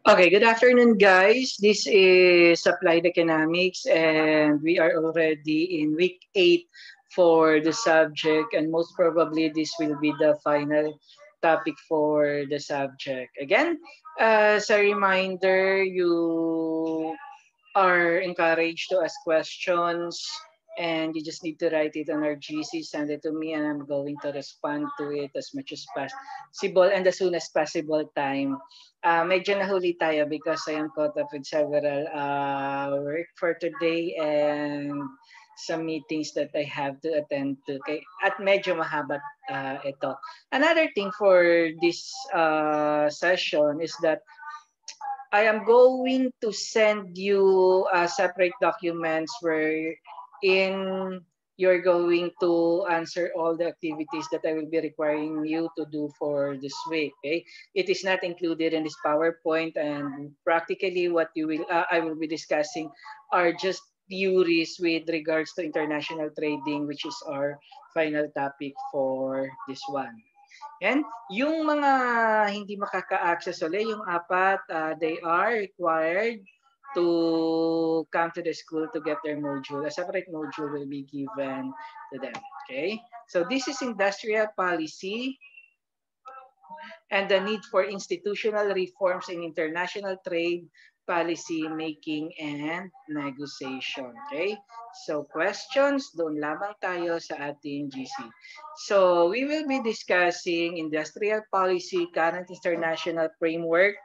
Okay, good afternoon, guys. This is Applied Economics, and we are already in week 8 for the subject, and most probably this will be the final topic for the subject. Again, as a reminder, you are encouraged to ask questions, and you just need to write it on our GC, send it to me, and I'm going to respond to it as much as possible and as soon as possible time. Medyo nahuli tayo because I am caught up with several work for today and some meetings that I have to attend to. At medyo mahaba ito. Another thing for this session is that I am going to send you separate documents where in you're going to answer all the activities that I will be requiring you to do for this week. Okay, it is not included in this PowerPoint, and practically what you will I will be discussing are just theories with regards to international trading, which is our final topic for this one. And yung mga hindi makaka-access ulit, yung apat, they are required to come to the school to get their module. A separate module will be given to them. Okay? So this is industrial policy and the need for institutional reforms in international trade, policy making, and negotiation. Okay? So questions, doon lamang tayo sa ating GC. So we will be discussing industrial policy, current international framework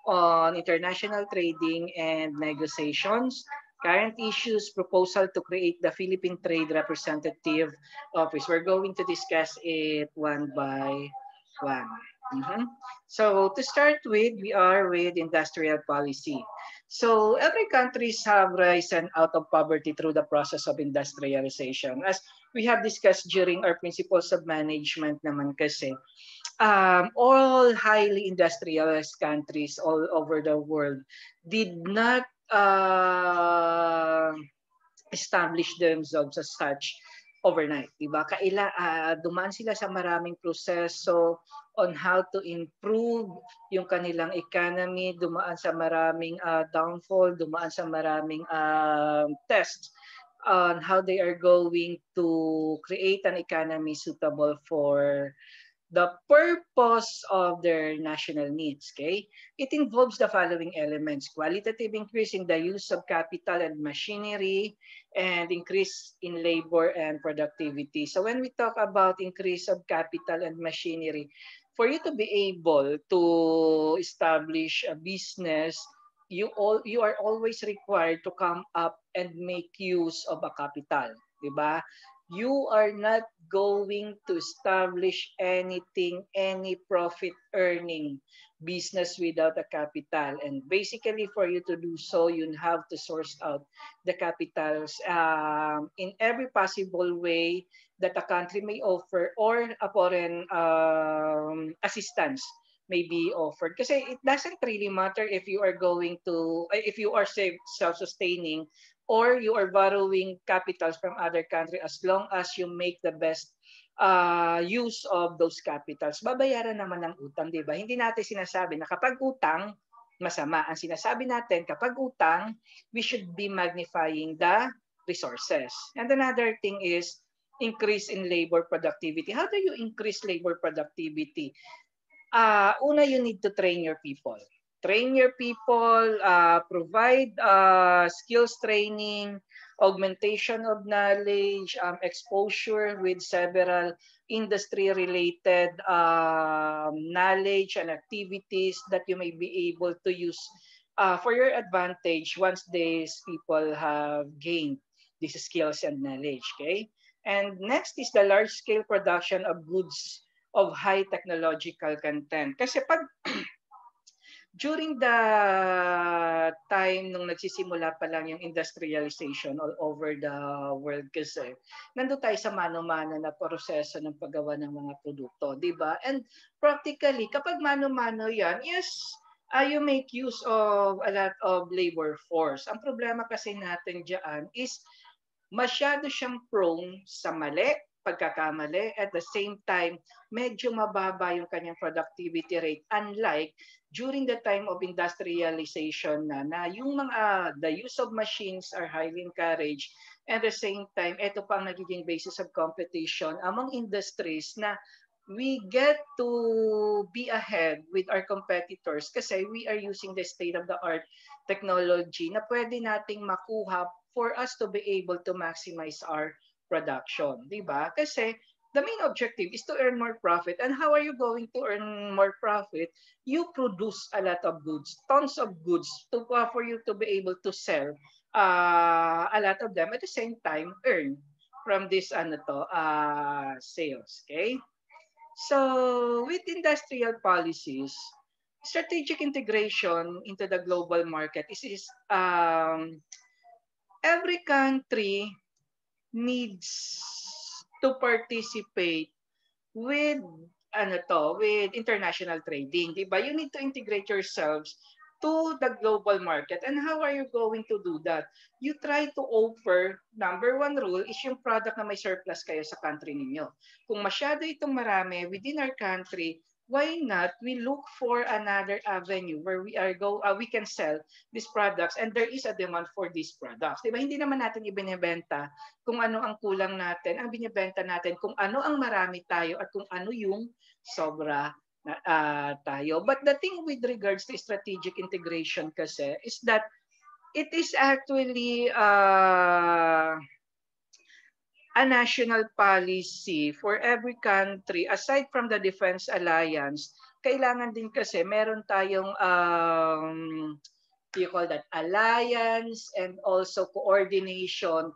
on international trading and negotiations, current issues, proposal to create the Philippine Trade Representative Office. We're going to discuss it one by one. Mhm. So to start with, we are with industrial policy. So every countries have risen out of poverty through the process of industrialization. As we have discussed during our principles of management naman kasi, all highly industrialized countries all over the world did not establish themselves as such overnight, 'di ba? Dumaan sila sa maraming proseso on how to improve yung kanilang economy, dumaan sa maraming downfall, dumaan sa maraming tests on how they are going to create an economy suitable for the purpose of their national needs. Okay, it involves the following elements: qualitative increase in the use of capital and machinery, and increase in labor and productivity. So when we talk about increase of capital and machinery, for you to be able to establish a business, you are always required to come up and make use of a capital, 'di ba? You are not going to establish anything, any profit earning business without a capital. And basically, for you to do so, you have to source out the capitals in every possible way that a country may offer, or a foreign assistance may be offered. Kasi it doesn't really matter if you are going to, if you are self-sustaining, or you are borrowing capitals from other country, as long as you make the best use of those capitals, babayaran naman ng utang, di ba? Hindi natin sinasabi na kapag utang, masama. Ang sinasabi natin, kapag utang, we should be magnifying the resources. And another thing is increase in labor productivity. How do you increase labor productivity? Una, you need to train your people. Train your people, provide skills training, augmentation of knowledge, exposure with several industry-related knowledge and activities that you may be able to use for your advantage once these people have gained these skills and knowledge. Okay? And next is the large-scale production of goods of high technological content. Kasi pag during the time nung nagsisimula pa lang yung industrialization all over the world kasi, nandun tayo sa mano-mano na proseso ng paggawa ng mga produkto, di ba? And practically, kapag mano-mano yan, yes, you make use of a lot of labor force. Ang problema kasi natin dyan is masyado siyang prone sa mali, pagkakamali. At the same time, medyo mababa yung kanyang productivity rate. Unlike during the time of industrialization na yung mga the use of machines are highly encouraged. At the same time, ito pa ang nagiging basis of competition among industries na we get to be ahead with our competitors kasi we are using the state-of-the-art technology na pwede nating makuha for us to be able to maximize our production, di ba? Kasi the main objective is to earn more profit. And how are you going to earn more profit? You produce a lot of goods, tons of goods for you to be able to sell a lot of them at the same time earn from this sales, okay? So with industrial policies, strategic integration into the global market is every country needs to participate with with international trading, 'di ba? You need to integrate yourselves to the global market. And how are you going to do that? You try to offer, number one rule is yung product na may surplus kayo sa country ninyo. Kung masyado itong marami within our country, why not we look for another avenue where we can sell these products and there is a demand for these products. Diba? Hindi naman natin ibinebenta kung ano ang kulang natin, ang binibenta natin kung ano ang marami tayo at kung ano yung sobra tayo. But the thing with regards to strategic integration kasi is that it is actually a national policy for every country. Aside from the defense alliance, kailangan din kasi meron tayong you call that alliance and also coordination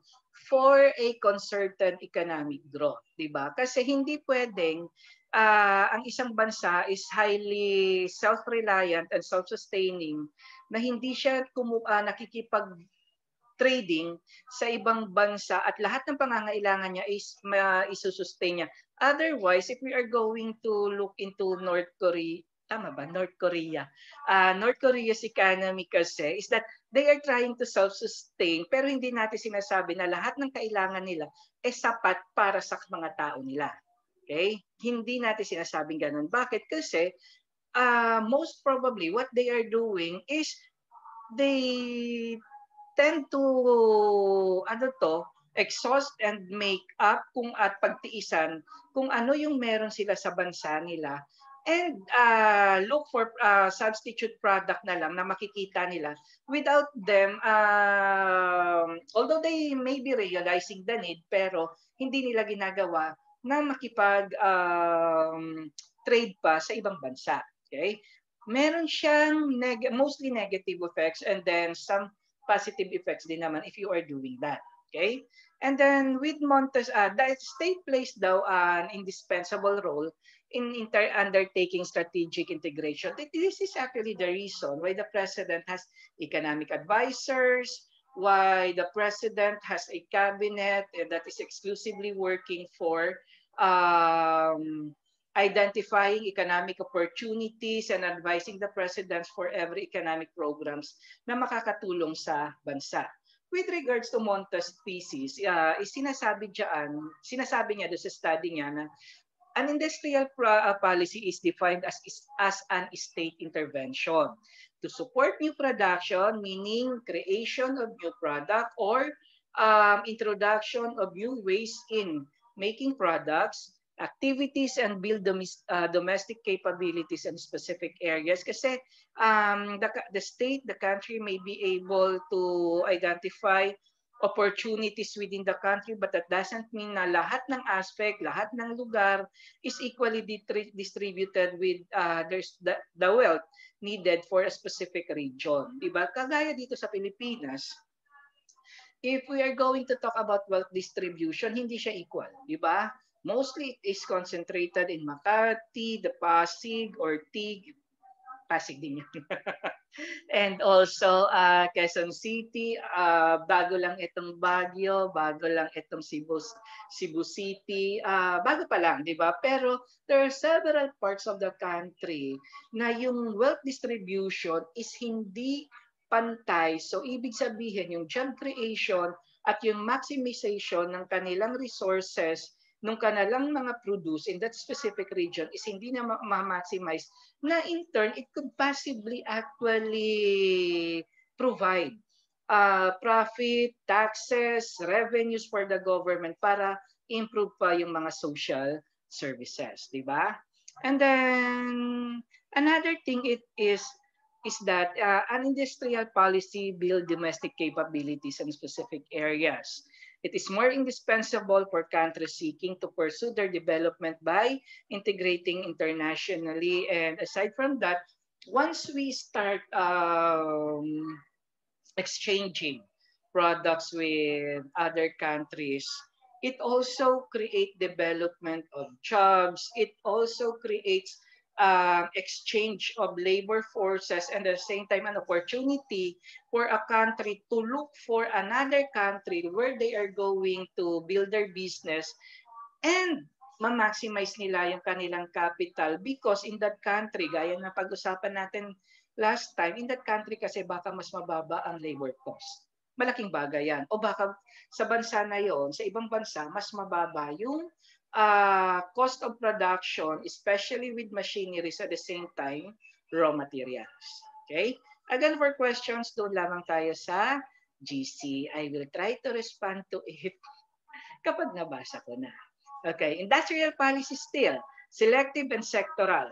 for a concerted economic growth, 'di ba? Kasi hindi pwedeng ang isang bansa is highly self-reliant and self-sustaining na hindi siya nakikipag trading sa ibang bansa at lahat ng pangangailangan niya is isusustain niya. Otherwise, if we are going to look into North Korea, tama ba? North Korea. North Korea's economy kasi is that they are trying to self-sustain pero hindi natin sinasabi na lahat ng kailangan nila ay sapat para sa mga tao nila. Okay? Hindi natin sinasabing ganun. Bakit? Kasi most probably what they are doing is they tend to exhaust and make up at pagtiisan kung ano yung meron sila sa bansa nila and look for substitute product na lang na makikita nila without them although they may be realizing the need pero hindi nila ginagawa na makipag trade pa sa ibang bansa. Okay? Meron siyang mostly negative effects and then some positive effects din naman if you are doing that. Okay? And then with Montes, the state plays daw an indispensable role in undertaking strategic integration. This is actually the reason why the president has economic advisors, why the president has a cabinet that is exclusively working for identifying economic opportunities and advising the presidents for every economic programs na makakatulong sa bansa. With regards to Montes thesis, sinasabi niya doon sa study niya na an industrial policy is defined as an state intervention to support new production, meaning creation of new product or introduction of new ways in making products, activities and build domestic capabilities in specific areas kasi the state, the country may be able to identify opportunities within the country but that doesn't mean na lahat ng aspect, lahat ng lugar is equally distributed with there's the wealth needed for a specific region. Diba? Kagaya dito sa Pilipinas, if we are going to talk about wealth distribution, hindi siya equal, di ba? Mostly it is concentrated in Makati, the Pasig or Tig, Pasig din yun. And also Quezon City, bago lang itong Baguio, bago lang itong Cebu City, bago pa lang, di ba? Pero there are several parts of the country na yung wealth distribution is hindi pantay. So ibig sabihin yung job creation at yung maximization ng kanilang resources nung kanilang mga produce in that specific region is hindi na ma-maximize, na in turn, it could possibly actually provide profit, taxes, revenues for the government para improve pa yung mga social services, di ba? And then another thing it is that an industrial policy build domestic capabilities in specific areas. It is more indispensable for countries seeking to pursue their development by integrating internationally. And aside from that, once we start exchanging products with other countries, it also creates development of jobs. It also creates exchange of labor forces, and at the same time an opportunity for a country to look for another country where they are going to build their business and ma-maximize nila yung kanilang capital, because in that country, gaya na pag-usapan natin last time, in that country kasi baka mas mababa ang labor cost. Malaking bagay yan. O baka sa bansa na yon, sa ibang bansa, mas mababa yung cost of production, especially with machineries, at the same time, raw materials. Okay? Again, for questions, doon lamang tayo sa GC. I will try to respond to it kapag nabasa ko na. Okay, industrial policy still, selective and sectoral.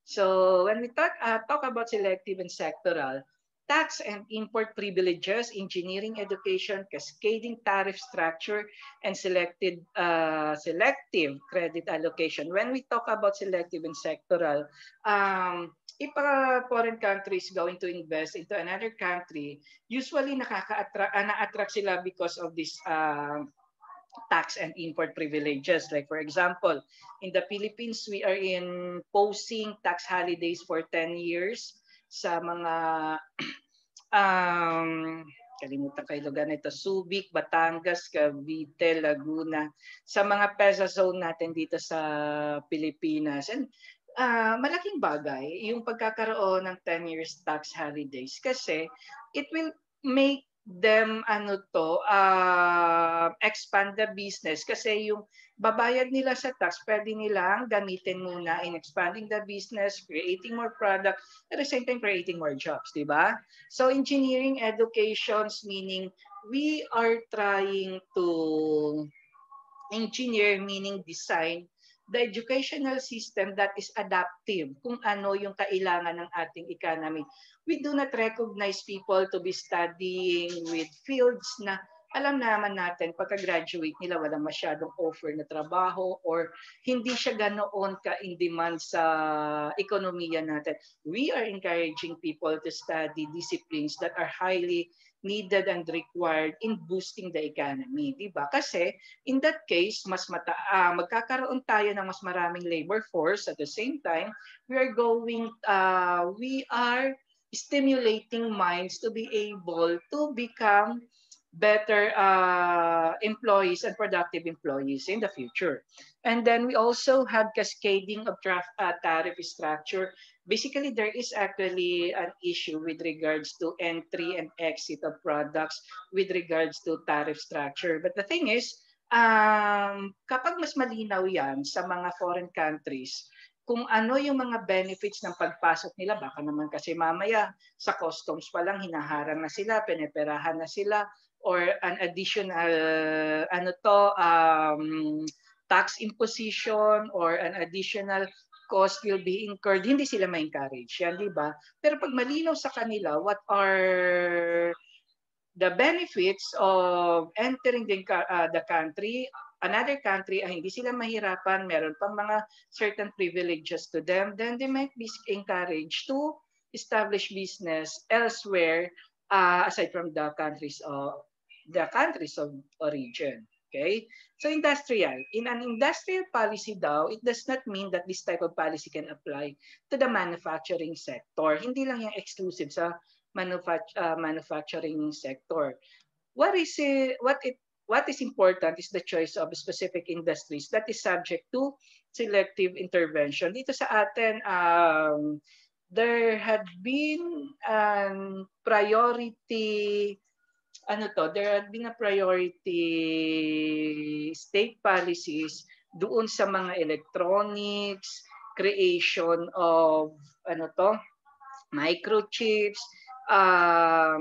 So when we talk about selective and sectoral, tax and import privileges, engineering education, cascading tariff structure, and selective credit allocation. When we talk about selective and sectoral, if a foreign country is going to invest into another country, usually na-attract sila because of this tax and import privileges. Like for example, in the Philippines, we are imposing tax holidays for 10 years sa mga kalimutan kayo lugar nito, Subic, Batangas, Cavite, Laguna, sa mga PEZA zone natin dito sa Pilipinas. And malaking bagay yung pagkakaroon ng 10 years tax holidays kasi it will make them expand the business, kasi yung babayad nila sa tax pwede nilang gamitin muna in expanding the business, creating more product, at the same time creating more jobs, di ba? So engineering educations, meaning we are trying to engineer, meaning design the educational system that is adaptive kung ano yung kailangan ng ating economy. We do not recognize people to be studying with fields na alam naman natin pagka-graduate nila walang masyadong offer na trabaho or hindi siya ganoon ka-in-demand sa ekonomiya natin. We are encouraging people to study disciplines that are highly needed and required in boosting the economy, di ba? Kasi in that case, magkakaroon tayo ng mas maraming labor force. At the same time, we are stimulating minds to be able to become better employees and productive employees in the future. And then we also have cascading of tariff structure. Basically, there is actually an issue with regards to entry and exit of products with regards to tariff structure. But the thing is, kapag mas malinaw yan sa mga foreign countries, kung ano yung mga benefits ng pagpasok nila, baka naman kasi mamaya sa customs pa lang hinaharang na sila, pineperahan na sila, or an additional tax imposition or an additional cost will be incurred, hindi sila ma-encourage yan, di ba? Pero pag malinaw sa kanila what are the benefits of entering the country, another country, hindi sila mahirapan, meron pang mga certain privileges to them, then they might be encouraged to establish business elsewhere aside from the countries of origin. Okay? So industrial. In an industrial policy daw, it does not mean that this type of policy can apply to the manufacturing sector. Hindi lang yung exclusive sa manufacturing sector. What is important is the choice of specific industries that is subject to selective intervention. Dito sa atin, there had been there had been a priority state policies doon sa mga electronics, creation of microchips,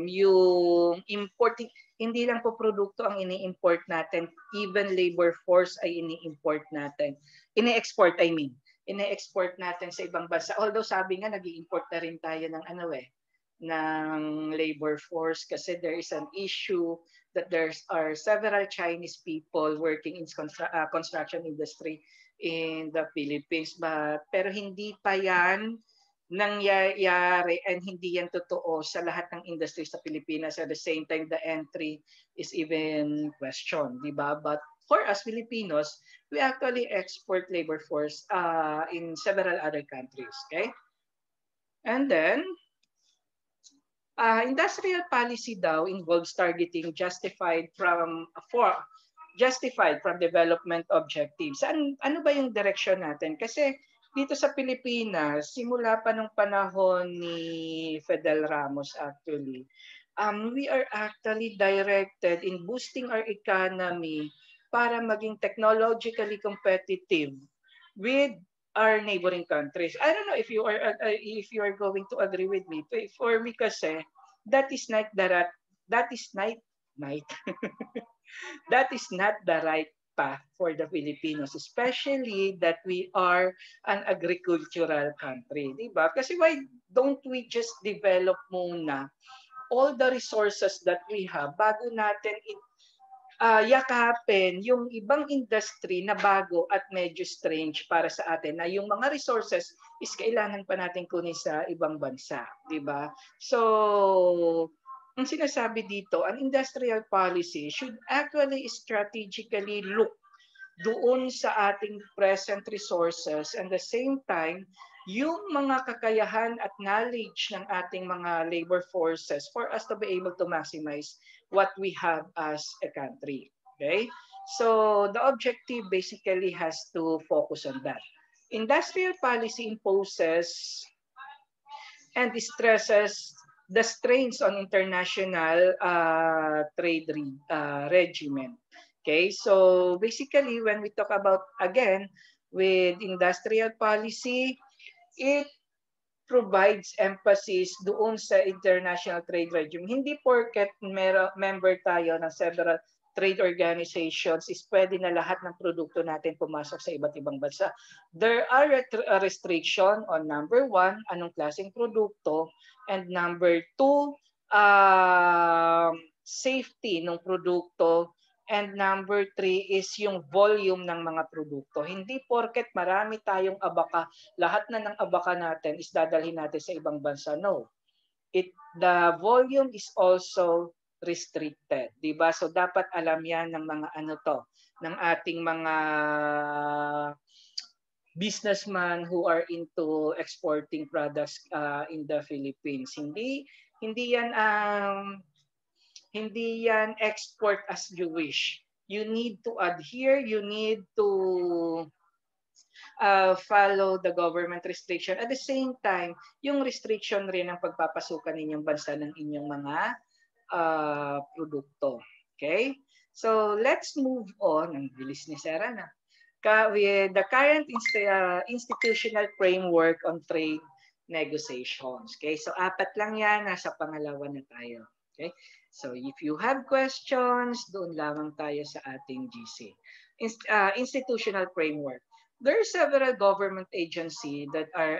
yung importing, hindi lang po produkto ang ini-import natin, even labor force ay ini-import natin. Ini-export, I mean. Ini-export natin sa ibang bansa. Although sabi nga, nag-i-import na rin tayo ng ng labor force kasi there is an issue that there are several Chinese people working in construction industry in the Philippines. Pero hindi pa yan nangyayari and hindi yan totoo sa lahat ng industry sa Pilipinas. At the same time, the entry is even questioned, di ba? But for us Filipinos, we actually export labor force in several other countries, okay? And then, industrial policy daw involves targeting justified from development objectives. Ano ba yung direction natin? Kasi dito sa Pilipinas, simula pa nung panahon ni Fidel Ramos actually, we are actually directed in boosting our economy para maging technologically competitive with our neighboring countries. I don't know if you are going to agree with me. For me kasi that is not the that is not night that is not the right path for the Filipinos, especially that we are an agricultural country, di ba? Kasi why don't we just develop muna all the resources that we have bago natin yakapin yung ibang industry na bago at medyo strange para sa atin na yung mga resources is kailangan pa natin kunin sa ibang bansa, di ba? So, ang sinasabi dito, an industrial policy should actually strategically look doon sa ating present resources and the same time yung mga kakayahan at knowledge ng ating mga labor forces for us to be able to maximize what we have as a country. Okay? So the objective basically has to focus on that. Industrial policy imposes and stresses the strains on international trade regimen. Okay, so basically when we talk about, again, with industrial policy, it provides emphasis doon sa international trade regime. Hindi porket member tayo ng several trade organizations is pwede na lahat ng produkto natin pumasok sa iba't ibang bansa. There are a restriction on number one, anong klaseng produkto, and number two, safety ng produkto, and number three is yung volume ng mga produkto. Hindi porket marami tayong abaka, lahat na ng abaka natin is dadalhin natin sa ibang bansa. No. The volume is also restricted, 'di ba? So dapat alam 'yan ng mga ng ating mga businessmen who are into exporting products in the Philippines. Hindi yan export as you wish. You need to adhere, you need to follow the government restriction. At the same time, yung restriction rin ng pagpapasukan ninyong bansa ng inyong mga produkto. Okay? So let's move on. Ang bilis ni Sarah na. With the current institutional framework on trade negotiations. Okay? So apat lang yan, nasa pangalawa na tayo. Okay? So if you have questions, doon lamang tayo sa ating GC. Institutional framework. There are several government agencies that are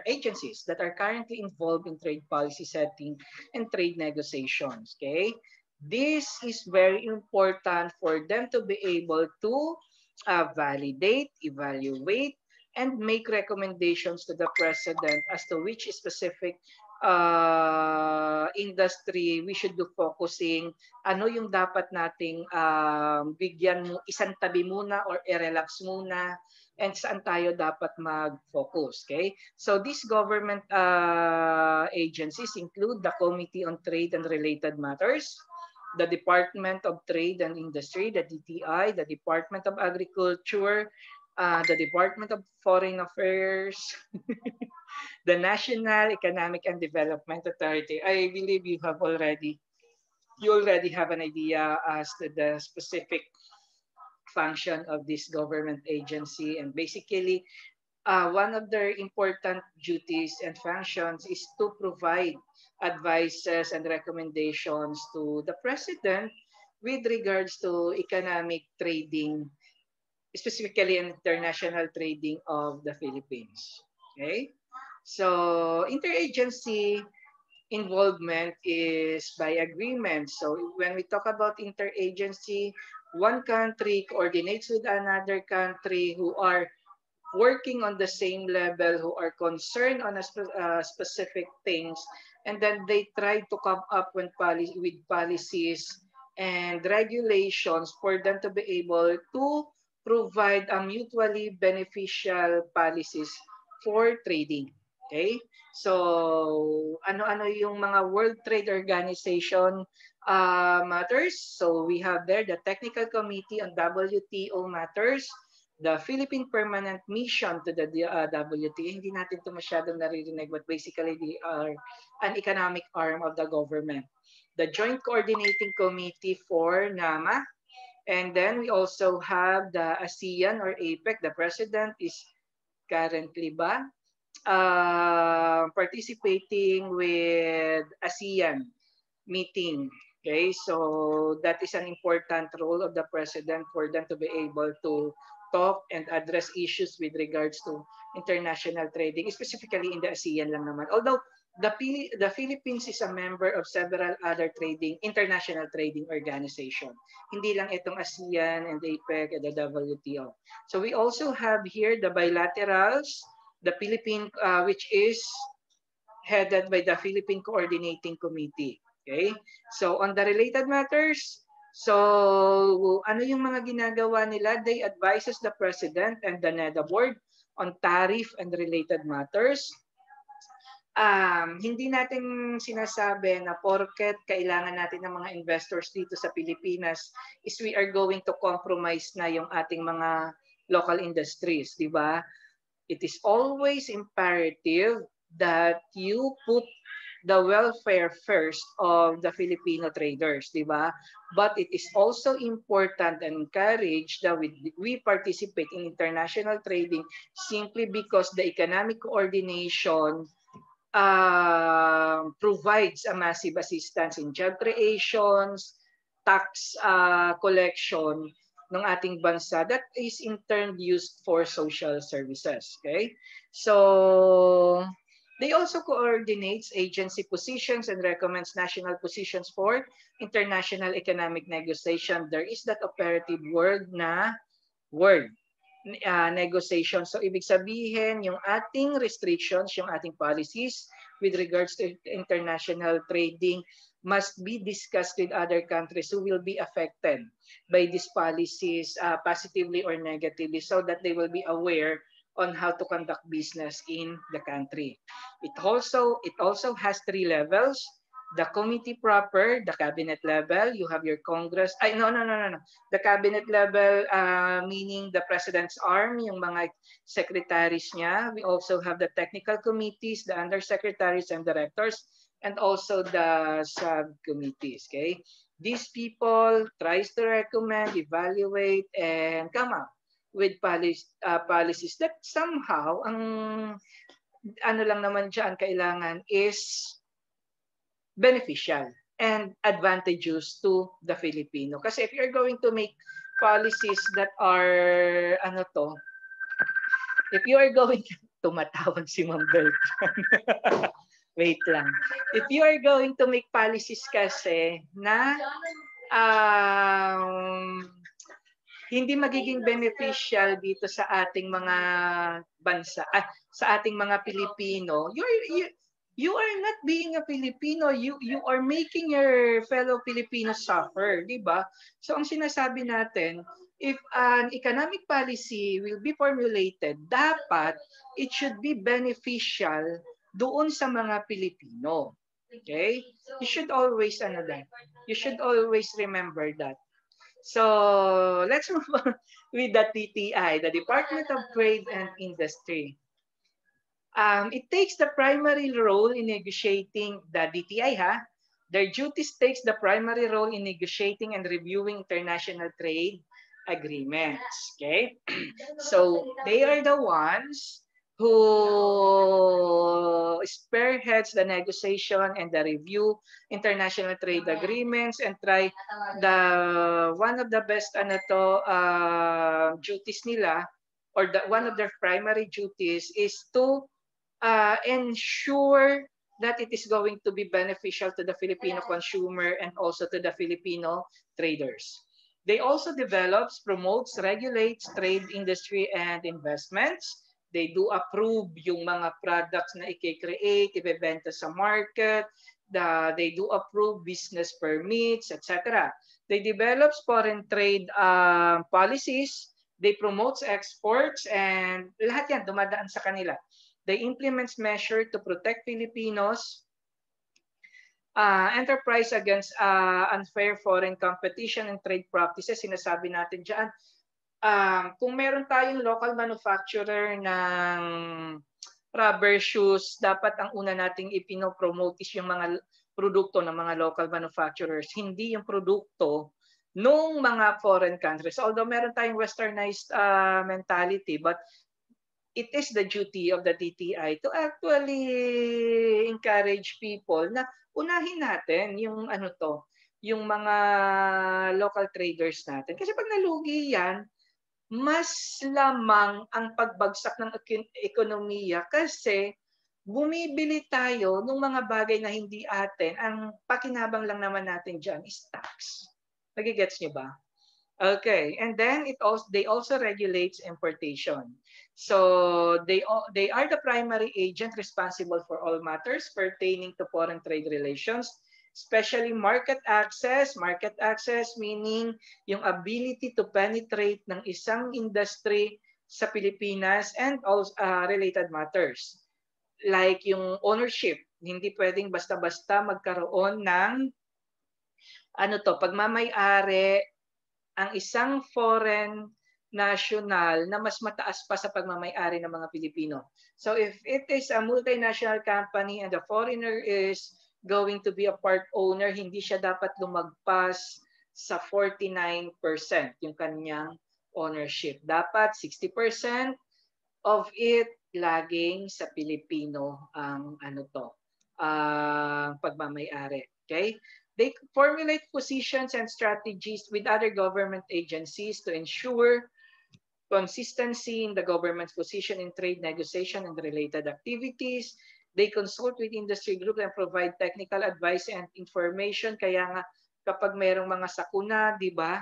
currently involved in trade policy setting and trade negotiations. Okay? This is very important for them to be able to validate, evaluate, and make recommendations to the President as to which specific industry we should be focusing, ano yung dapat nating bigyan mo, isang tabi muna or i-relax muna, and saan tayo dapat mag-focus. Okay? So these government agencies include the Committee on Trade and Related Matters, the Department of Trade and Industry, the DTI, the Department of Agriculture, the Department of Foreign Affairs, the National Economic and Development Authority. I believe you already have an idea as to the specific function of this government agency. And basically, one of their important duties and functions is to provide advices and recommendations to the president with regards to economic trading, specifically international trading of the Philippines. Okay? So interagency involvement is by agreement. So when we talk about interagency, one country coordinates with another country who are working on the same level, who are concerned on specific things, and then they try to come up with policies and regulations for them to be able to provide a mutually beneficial policies for trading. Okay? So, ano-ano yung mga World Trade Organization matters? So, we have there the Technical Committee on WTO matters, the Philippine Permanent Mission to the WTO. Hindi natin ito masyadong naririnig, but basically they are an economic arm of the government. The Joint Coordinating Committee for NAMA. And then we also have the ASEAN or APEC. The president is currently participating with ASEAN meeting. Okay, so that is an important role of the president for them to be able to talk and address issues with regards to international trading, specifically in the ASEAN lang naman. Although the Philippines is a member of several other international trading organizations. Hindi lang itong ASEAN and APEC and the WTO. So we also have here the bilaterals, the Philippine, which is headed by the Philippine Coordinating Committee. Okay? So on the related matters, so ano yung mga ginagawa nila? They advises the President and the NEDA board on tariff and related matters. Hindi natin sinasabi na porket kailangan natin ng mga investors dito sa Pilipinas is we are going to compromise na yung ating mga local industries, di ba? It is always imperative that you put the welfare first of the Filipino traders, di ba? But it is also important and encouraged that we participate in international trading simply because the economic coordination provides a massive assistance in job creations, tax collection ng ating bansa that is in turn used for social services. Okay? So, they also coordinates agency positions and recommends national positions for international economic negotiation. There is that operative word na negotiation. So ibig sabihin, yung ating restrictions, yung ating policies with regards to international trading must be discussed with other countries who will be affected by these policies positively or negatively so that they will be aware on how to conduct business in the country. It also has 3 levels. The committee proper, the cabinet level, you have your Congress. No. The cabinet level, meaning the president's arm, yung mga secretaries niya. We also have the technical committees, the undersecretaries and directors, and also the subcommittees. Okay, these people tries to recommend, evaluate, and come up with policies that somehow ang ano lang naman dyan kailangan is beneficial and advantageous to the Filipino. Kasi if you're going to make policies that are if you are going tumatawag si Ma'am Beltran. Wait lang. If you are going to make policies kasi na hindi magiging beneficial dito sa ating mga bansa, sa ating mga Pilipino, you are not being a Filipino, you are making your fellow Filipinos suffer, di ba? So ang sinasabi natin, if an economic policy will be formulated, dapat it should be beneficial doon sa mga Pilipino. Okay? You should always You should always remember that. So let's move on with the DTI, the Department of Trade and Industry. It takes the primary role in negotiating the DTI. Their duties takes the primary role in negotiating and reviewing international trade agreements. Okay? So they are the ones who spearheads the negotiation and the review international trade agreements and try one of the best duties nila, or one of their primary duties is to ensure that it is going to be beneficial to the Filipino consumer and also to the Filipino traders. They also develops, promotes, regulates trade industry and investments. They do approve yung mga products na i-create, ibebenta sa market. They do approve business permits, etc. They develops foreign trade policies. They promotes exports, and lahat yan dumadaan sa kanila. They implement measures to protect Filipinos enterprise against unfair foreign competition and trade practices. Sinasabi natin dyan, kung meron tayong local manufacturer ng rubber shoes, dapat ang una nating ipinopromote is yung mga produkto ng mga local manufacturers, hindi yung produkto nung mga foreign countries. Although meron tayong westernized mentality, but it is the duty of the DTI to actually encourage people na unahin natin yung yung mga local traders natin. Kasi pag nalugi yan, mas lamang ang pagbagsak ng ekonomiya kasi bumibili tayo ng mga bagay na hindi atin. Ang pakinabang lang naman natin dyan is tax. Nagigets niyo ba? Okay, and then they also regulates importation. So they are the primary agent responsible for all matters pertaining to foreign trade relations, especially market access. Market access meaning yung ability to penetrate ng isang industry sa Pilipinas and also related matters. Like yung ownership, hindi pwedeng basta-basta magkaroon ng pagmamay-ari ang isang foreign national na mas mataas pa sa pagmamay-ari ng mga Pilipino. So if it is a multinational company and the foreigner is going to be a part owner, hindi siya dapat lumagpas sa 49% yung kanyang ownership. Dapat 60% of it laging sa Pilipino ang pagmamay-ari. Okay? They formulate positions and strategies with other government agencies to ensure consistency in the government's position in trade negotiation and related activities. They consult with industry groups and provide technical advice and information. Kaya nga kapag mayroong mga sakuna, di ba,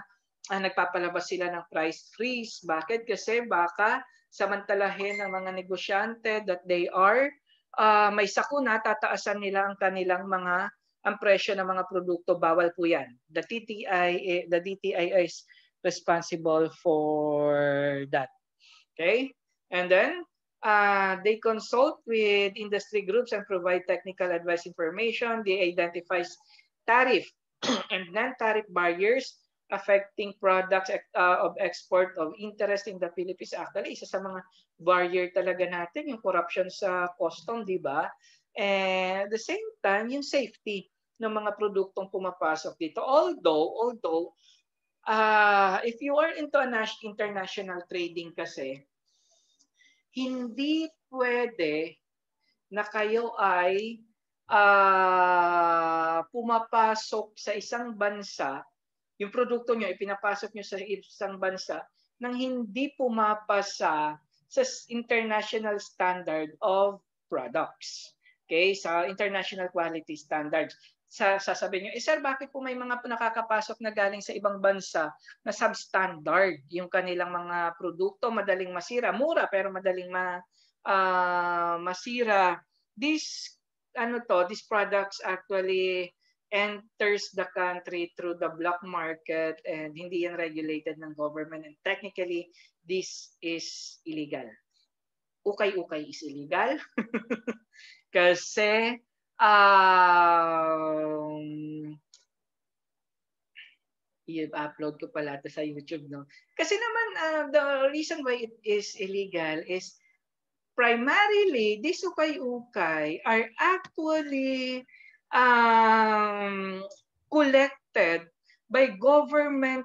nagpapalabas sila ng price freeze. Bakit? Kasi baka samantalahin ng mga negosyante that they are may sakuna, tataasan nila ang kanilang ang presyo ng mga produkto. Bawal po yan. The DTI is responsible for that. Okay? And then, they consult with industry groups and provide technical advice information. They identify tariff and non-tariff barriers affecting products of export of interest in the Philippines. Actually, isa sa mga barrier talaga natin, yung corruption sa custom, di ba? And at the same time, yung safety ng mga produktong pumapasok dito. Although if you are into international trading kasi, hindi pwede na kayo ay pumapasok sa isang bansa, yung produkto nyo ipinapasok nyo sa isang bansa nang hindi pumapasa sa international standard of products. Okay, sa international quality standards. Sasabihin nyo, sir, bakit po may mga nakakapasok na galing sa ibang bansa na substandard yung kanilang mga produkto, madaling masira, mura pero madaling masira. These products actually enters the country through the black market and hindi yan regulated ng government, and technically this is illegal. Ukay-ukay is illegal. Kasi i-upload ko pala ito sa YouTube, no? Kasi naman the reason why it is illegal is primarily these ukay-ukay are actually collected by government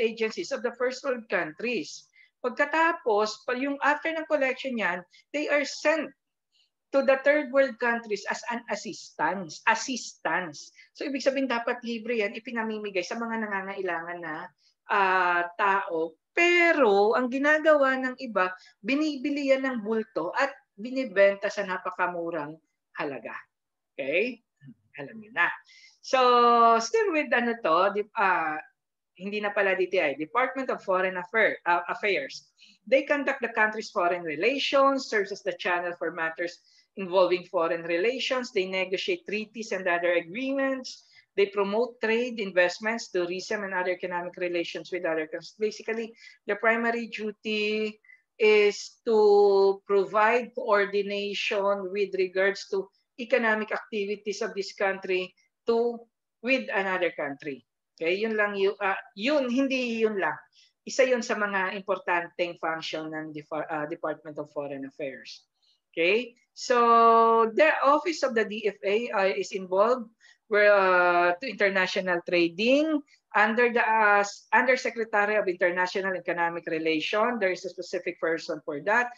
agencies of the first world countries. Pagkatapos, yung after ng collection yan, they are sent to the third world countries as an assistance. Assistance. So ibig sabihin dapat libre yan, ipinamimigay sa mga nangangailangan na tao. Pero ang ginagawa ng iba, binibili yan ng bulto at binibenta sa napakamurang halaga. Okay? Alam niyo na. So, still with ano to, hindi na pala DTI, Department of Foreign Affairs. They conduct the country's foreign relations, serves as the channel for matters involving foreign relations. They negotiate treaties and other agreements. They promote trade, investments, tourism, and other economic relations with other countries. Basically, their primary duty is to provide coordination with regards to economic activities of this country with another country. Okay, yun lang yun, hindi yun lang. Isa yun sa mga importanteng function ng Department of Foreign Affairs. Okay, so the office of the DFA is involved to international trading under the Undersecretary of International Economic Relations. There is a specific person for that.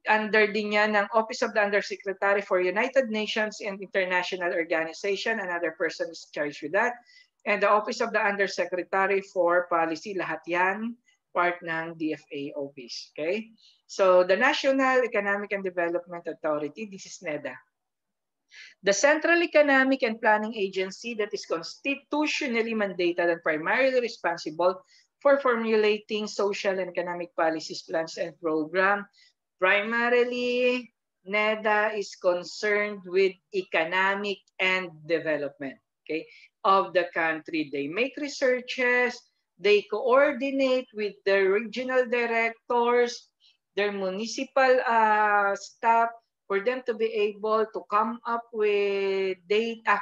Under din yan ng Office of the Undersecretary for United Nations and International Organization. Another person is charged with that. And the Office of the Undersecretary for Policy, lahat yan, part ng DFA office. Okay? So the National Economic and Development Authority, this is NEDA. The Central Economic and Planning Agency that is constitutionally mandated and primarily responsible for formulating social and economic policies, plans, and programs. Primarily, NEDA is concerned with economic and development, okay, of the country. They make researches, they coordinate with the regional directors, their municipal staff, for them to be able to come up with data,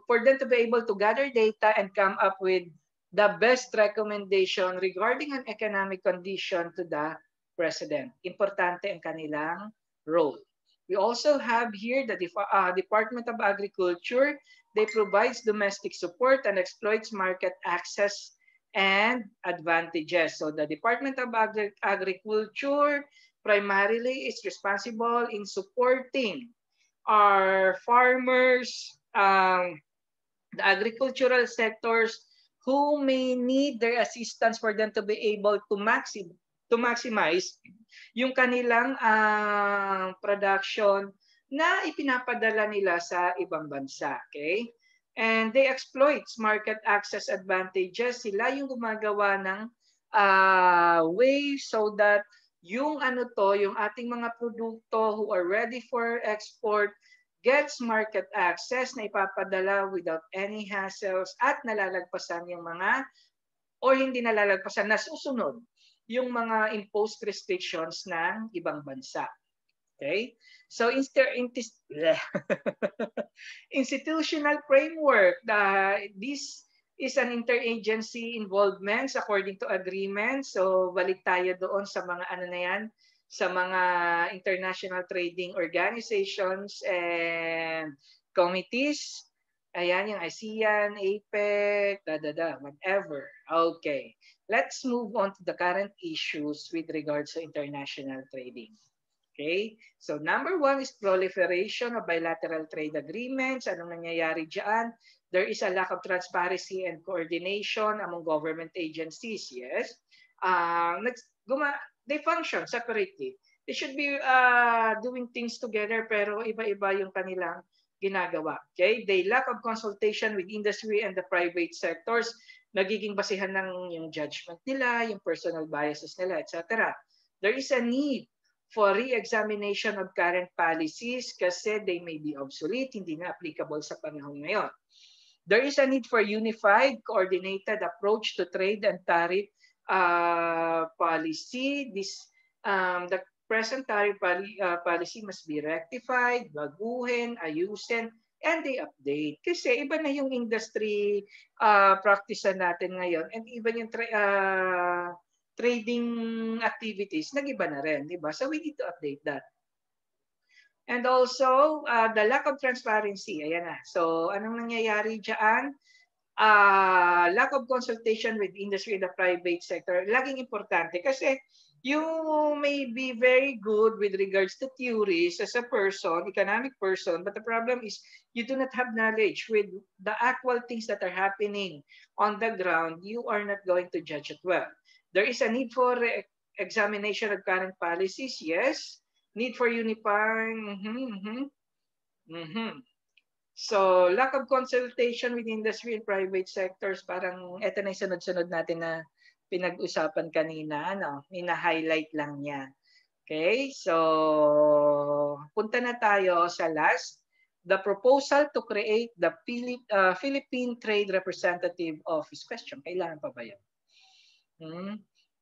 for them to be able to gather data and come up with the best recommendation regarding an economic condition to the President. Importante ang kanilang role. We also have here the Department of Agriculture. They provides domestic support and exploits market access and advantages. So the Department of Agriculture primarily is responsible in supporting our farmers, the agricultural sectors who may need their assistance for them to be able to maximize yung kanilang production na ipinapadala nila sa ibang bansa. Okay? And they exploit market access advantages. Sila yung gumagawa ng way so that yung yung ating mga produkto who are ready for export gets market access na ipapadala without any hassles at nalalagpasan yung mga, or hindi nalalagpasan, nasusunod yung mga imposed restrictions ng ibang bansa. Okay? So institutional framework, this is an interagency involvement according to agreement. So balik tayo doon sa mga ano na yan, sa mga international trading organizations and committees. Ayan, yung ASEAN, APEC, whatever. Okay. Let's move on to the current issues with regards to international trading. Okay? So number one is proliferation of bilateral trade agreements. Anong nangyayari dyan? There is a lack of transparency and coordination among government agencies. Yes. They function separately. They should be doing things together pero iba-iba yung kanilang ginagawa. Okay? They lack of consultation with industry and the private sectors. Nagiging basihan ng yung judgment nila, yung personal biases nila, etc. There is a need for re-examination of current policies kasi they may be obsolete, hindi na applicable sa panahon ngayon. There is a need for unified, coordinated approach to trade and tariff policy. The present tariff policy must be rectified, baguhin, ayusin, and they update. Kasi iba na yung industry practice natin ngayon and iba yung trading activities, nag-iba na rin, di ba? So we need to update that. And also, the lack of transparency. Ayan na. So, anong nangyayari dyan? lack of consultation with industry and the private sector, laging importante kasi you may be very good with regards to theories as a person, economic person, but the problem is you do not have knowledge with the actual things that are happening on the ground. You are not going to judge it well. There is a need for examination of current policies, yes. Need for unifying. So, lack of consultation with industry and private sectors, parang eto na yung sunod-sunod natin na pinag-usapan kanina, ano, ina-highlight lang niya. Okay, so punta na tayo sa last. The proposal to create the Philippine Trade Representative Office. Question, kailangan pa ba yun?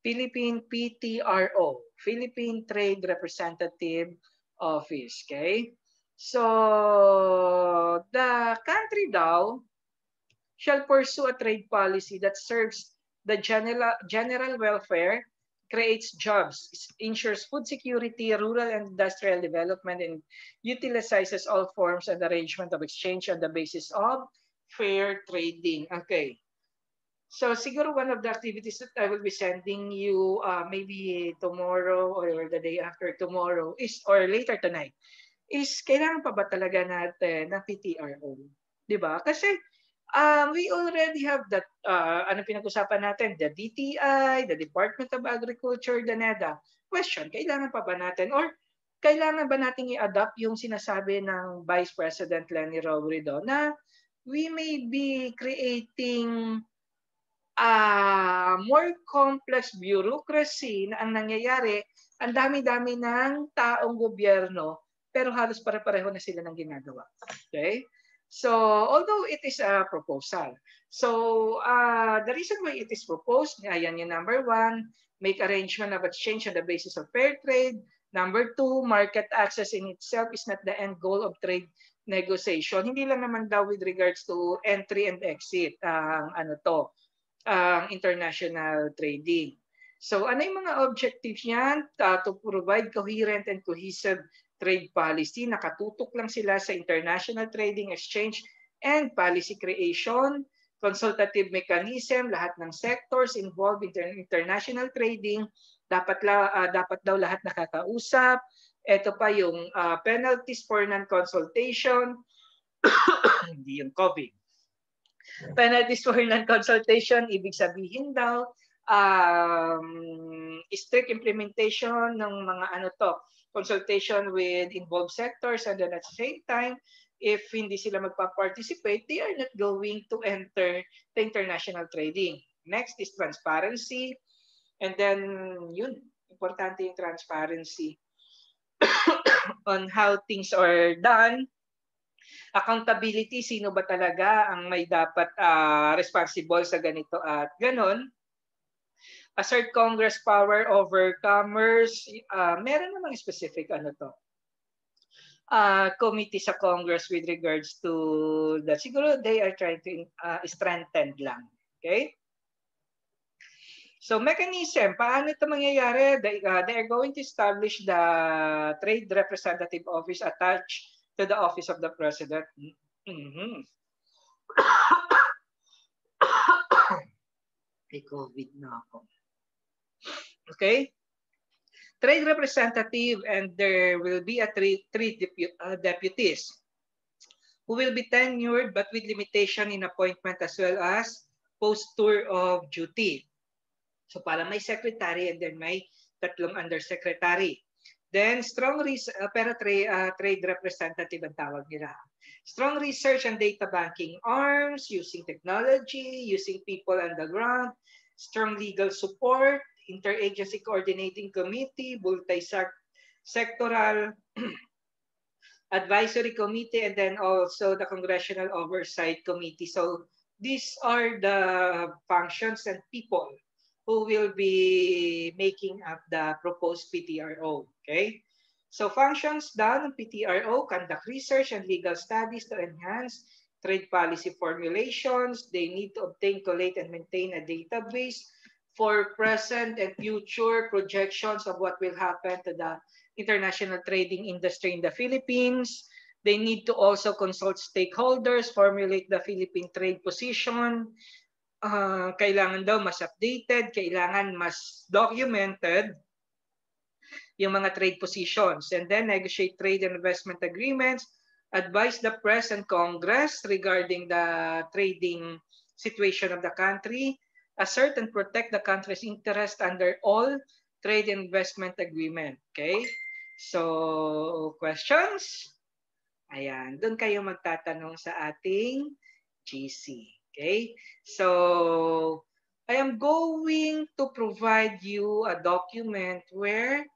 Philippine PTRO, Philippine Trade Representative Office. Okay, so the country daw shall pursue a trade policy that serves the general welfare, creates jobs, ensures food security, rural and industrial development, and utilizes all forms and arrangement of exchange on the basis of fair trading. Okay. So siguro one of the activities that I will be sending you maybe tomorrow or the day after tomorrow is, or later tonight, is kailangan pa ba talaga natin ng PTRO? Diba? Kasi we already have that, ano pinag-usapan natin, the DTI, the Department of Agriculture, the NEDA. Question, kailangan pa ba natin? Or kailangan ba natin i-adapt yung sinasabi ng Vice President Leni Robredo na we may be creating more complex bureaucracy na ang nangyayari, ang dami-dami ng taong gobyerno, pero halos pare-pareho na sila ng ginagawa. Okay? So, although it is a proposal. So, the reason why it is proposed, ayan yung number 1, make arrangement of exchange on the basis of fair trade. Number 2, market access in itself is not the end goal of trade negotiation. Hindi lang naman daw with regards to entry and exit, international trading. So, ano yung mga objectives niyan? To provide coherent and cohesive trade policy, nakatutok lang sila sa international trading, exchange, and policy creation, consultative mechanism, lahat ng sectors involved in international trading, dapat daw lahat nakakausap. Ito pa yung penalties for non-consultation, hindi yung COVID. Penalties for non-consultation, ibig sabihin daw, strict implementation ng mga consultation with involved sectors, and then at the same time, if hindi sila magpa-participate, they are not going to enter the international trading. Next is transparency, and then yun, importante yung transparency on how things are done. Accountability, sino ba talaga ang may dapat responsible sa ganito at ganon. Assert Congress power over commerce. Meron namang specific committee sa Congress with regards to that. Siguro they are trying to strengthen lang. Okay? So mechanism, paano ito mangyayari? They are going to establish the Trade Representative Office attached to the Office of the President. May COVID na ako. Okay? Trade representative, and there will be three deputies who will be tenured but with limitation in appointment as well as post-tour of duty. So para may secretary and then may tatlong undersecretary. Then strong trade representative ang tawag nila. Strong research and data banking arms, using technology, using people on the ground, strong legal support, interagency coordinating committee, multi-sectoral advisory committee, and then also the congressional oversight committee. So these are the functions and people who will be making up the proposed PTRO. Okay, so functions down ng PTRO: conduct research and legal studies to enhance trade policy formulations. They need to obtain, collate, and maintain a database for present and future projections of what will happen to the international trading industry in the Philippines. They need to also consult stakeholders, formulate the Philippine trade position. Kailangan daw mas updated, kailangan mas documented yung mga trade positions, and then negotiate trade and investment agreements, advise the press and Congress regarding the trading situation of the country, assert and protect the country's interest under all trade and investment agreement. Okay? So, questions? Ayan, doon kayo magtatanong sa ating GC. Okay? So, I am going to provide you a document where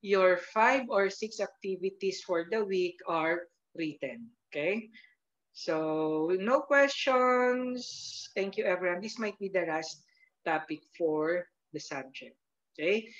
your 5 or 6 activities for the week are written. Okay? So, no questions. Thank you, everyone. This might be the last topic for the subject. Okay?